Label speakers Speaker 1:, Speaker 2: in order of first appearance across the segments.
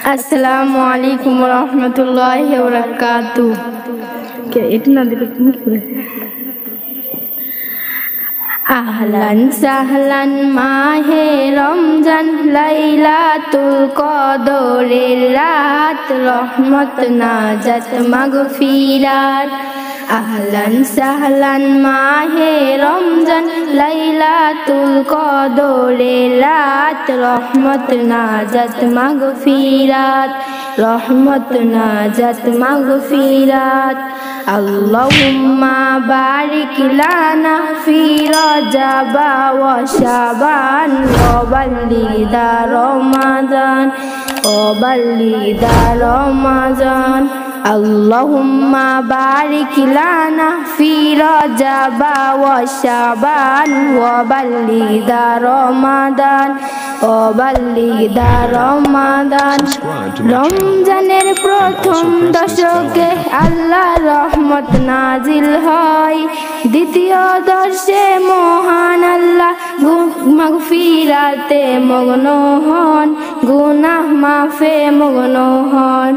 Speaker 1: আসসালামু আলাইকুম ওয়া রাহমাতুল্লাহি ওয়া বারাকাতুহু। কে এটা না দিলে তুমি কি করে? আহলান সাহলান মাহে রমজান, লাইলাতুল কদরের রাত, রহমত নাজাত মাগফিরাত। আহলান সাহলান মাহে রমজান, লাইলাতুল কদরের রাত, রহমত নাজাত মাগফিরাত, রহমত নাজাত মাগফিরাত। আল্লাহুম্মা বারিক লানা ফি রজব ওয়া শাবান ওয়া বাল্লিগনা রমাদান ওয়া বাল্লিগনা রমাদান। আল্লাহুম্মা বারিক লানা ফি রজব ওয়া শাবান ওয়া বাল্লিগনা রমাদান ওয়া বাল্লিগনা রমাদান। রমজানের প্রথম দশকে আল্লাহর রহমত নাজিল হয়, দ্বিতীয় দশে মহান আল্লাহ মাগফিরাতে মগ্ন হন, গুনাহ মাফে মগ্ন হন।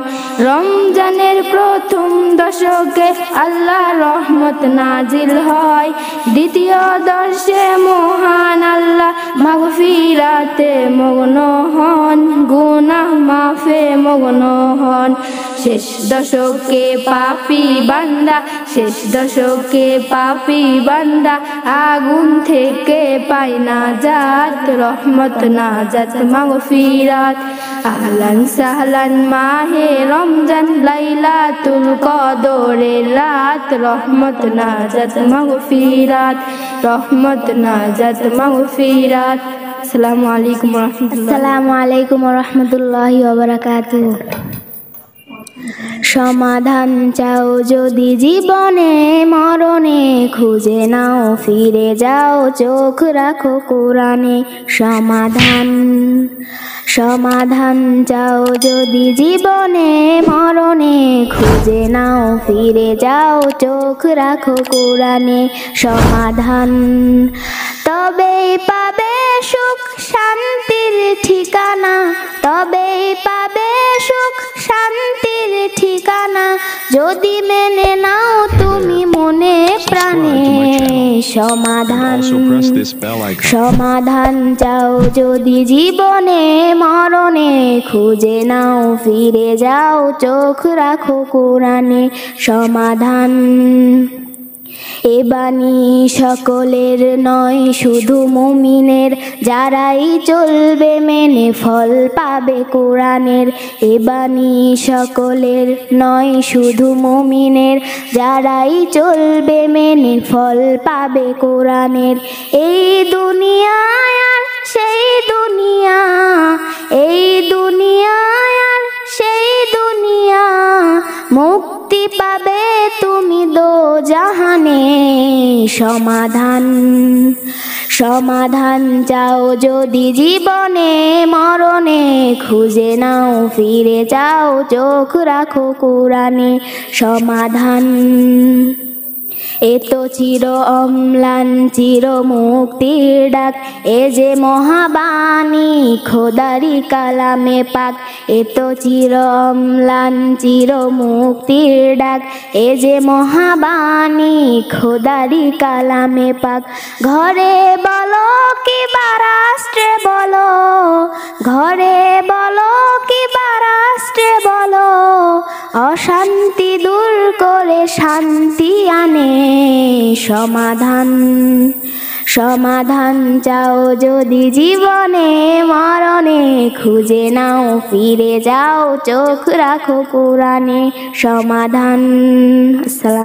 Speaker 1: রমজানের প্রথম দশকে আল্লাহর রহমত নাজিল হয়, দ্বিতীয় দশে মহান আল্লাহ মাগফিরাতে মগ্ন হন, গুনাহ মাফে মগ্ন হন। শেষ দশকে পাপী বান্দা, শেষ দশকে পাপী বান্দা আগুন থেকে পায় নাজাত, রহমত নাজাত মাগফিরাত। আহলান সাহলান মাহে রমজান, লাইলাতুল কদরের রাত, রহমত নাজাত মাগফিরাত, রহমত নাজাত মাগফিরাত। আসসালামু আলাইকুম ওয়া রাহমাতুল্লাহ।
Speaker 2: আসসালামু আলাইকুম ওয়া রাহমাতুল্লাহি ওয়া বারাকাতুহু। সমাধান চাও যদি জীবনে মরণে, খুঁজে নাও ফিরে যাও, চোখ রাখো কোরআনে। সমাধান সমাধান চাও যদি জীবনে মরণে, খুঁজে নাও ফিরে যাও, চোখ রাখো কোরআনে। সমাধান তবেই পাবে সুখ শান্তির ঠিকানা, তবেই পাবে সুখ শান্তির ঠিকানা, যদি মেনে নাও তুমি মনে প্রাণে। সমাধান সমাধান চাও যদি জীবনে মরণে, খুঁজে নাও ফিরে যাও, চোখ রাখো কোরআনে। সমাধান এ বাণী সকলের নয়, শুধু মুমিনের, যারাই চলবে মেনে ফল পাবে কোরআনের। এ বাণী সকলের নয়, শুধু মুমিনের, যারাই চলবে মেনে ফল পাবে কোরআনের। এই দুনিয়ায় আর সেই দুনিয়া, এই দুনিয়ায় আর সেই দুনিয়া, মুক্তি পাবে তুমি দোজাহানে। সমাধান সমাধান চাও যদি জীবনে মরণে, খুঁজে নাও ফিরে যাও, চোখ রাখো কোরআনে। সমাধান এ তো চির অম্লান চির মুক্তির ডাক, এ যে মহাবাণী খোদারি কালামে পাক। এ তো চির অম্লান চির মুক্তির ডাক, এ যে মহাবাণী খোদারি কালামে পাক। ঘরে বলো কিবা রাষ্ট্রে বলো, ঘরে বলো কিবা রাষ্ট্রে বলো, অশান্তি দূর করে শান্তি আনে। সমাধান সমাধান চাও যদি জীবনে মরণে, খুঁজে নাও ফিরে যাও, চোখ রাখো কোরআনে। সমাধান। আসসালাম।